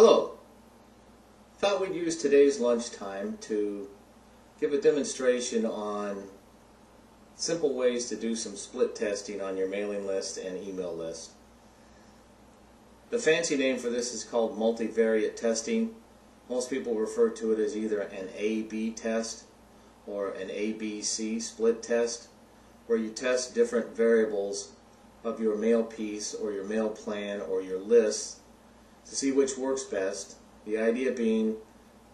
Hello. Thought we'd use today's lunchtime to give a demonstration on simple ways to do some split testing on your mailing list and email list. The fancy name for this is called multivariate testing. Most people refer to it as either an A-B test or an A-B-C split test, where you test different variables of your mail piece or your mail plan or your list to see which works best. The idea being,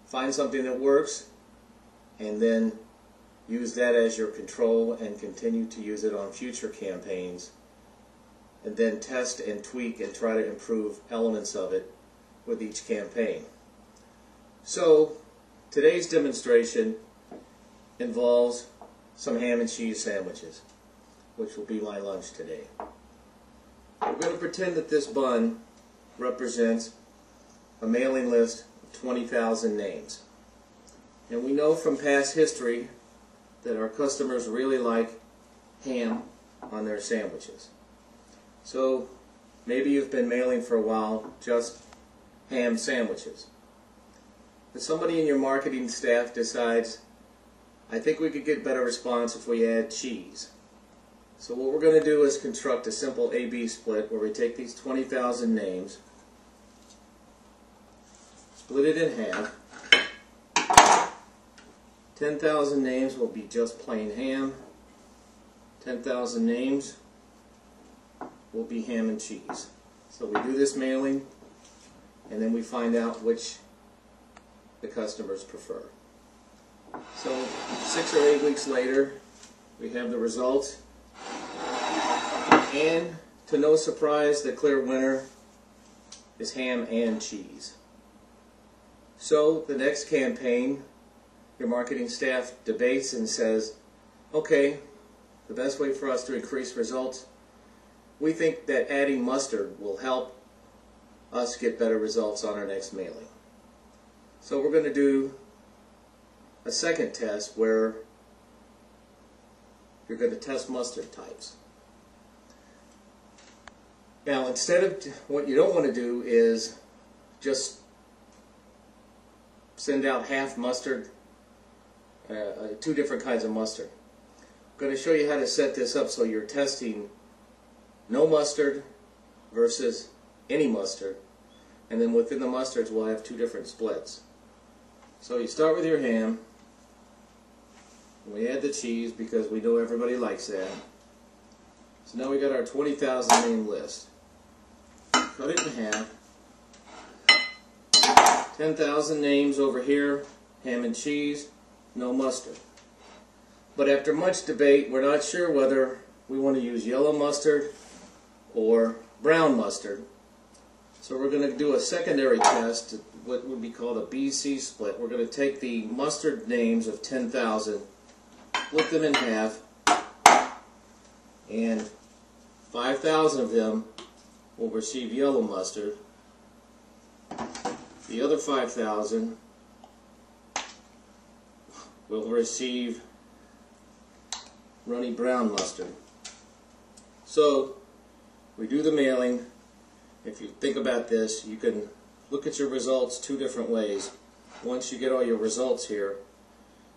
find something that works and then use that as your control and continue to use it on future campaigns, and then test and tweak and try to improve elements of it with each campaign. So today's demonstration involves some ham and cheese sandwiches, which will be my lunch today. We're going to pretend that this bun represents a mailing list of 20,000 names. And we know from past history that our customers really like ham on their sandwiches. So maybe you've been mailing for a while just ham sandwiches. But somebody in your marketing staff decides, I think we could get better response if we add cheese. So what we're going to do is construct a simple A-B split where we take these 20,000 names, split it in half. 10,000 names will be just plain ham. 10,000 names will be ham and cheese. So we do this mailing, and then we find out which the customers prefer. So 6 or 8 weeks later, we have the results. And to no surprise, the clear winner is ham and cheese. So the next campaign, your marketing staff debates and says, okay, the best way for us to increase results, we think that adding mustard will help us get better results on our next mailing. So we're going to do a second test where you're going to test mustard types. Now, instead of, what you don't want to do is just send out half mustard, two different kinds of mustard. I'm going to show you how to set this up so you're testing no mustard versus any mustard, and then within the mustards we'll have two different splits. So you start with your ham, and we add the cheese because we know everybody likes that. So now we got our 20,000 name list. Cut it in half. 10,000 names over here, ham and cheese, no mustard. But after much debate, we're not sure whether we want to use yellow mustard or brown mustard. So we're going to do a secondary test, what would be called a BC split. We're going to take the mustard names of 10,000, split them in half, and 5,000 of them will receive yellow mustard. The other 5,000 will receive runny brown mustard. So we do the mailing. If you think about this, you can look at your results two different ways. Once you get all your results here,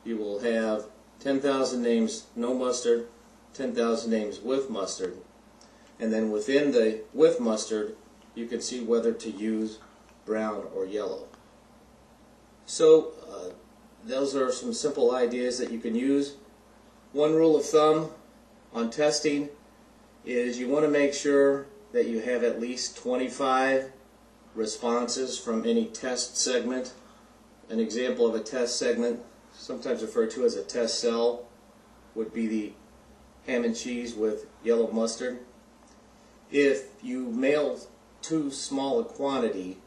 you will have 10,000 names no mustard, 10,000 names with mustard, and then within the with mustard you can see whether to use brown or yellow. So those are some simple ideas that you can use. One rule of thumb on testing is you want to make sure that you have at least 25 responses from any test segment. An example of a test segment, sometimes referred to as a test cell, would be the ham and cheese with yellow mustard. If you mail too small a quantity,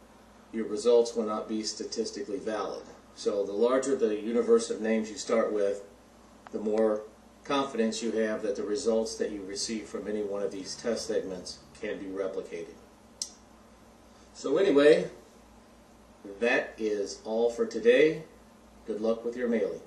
your results will not be statistically valid. So the larger the universe of names you start with, the more confidence you have that the results that you receive from any one of these test segments can be replicated. So anyway, that is all for today. Good luck with your mailing.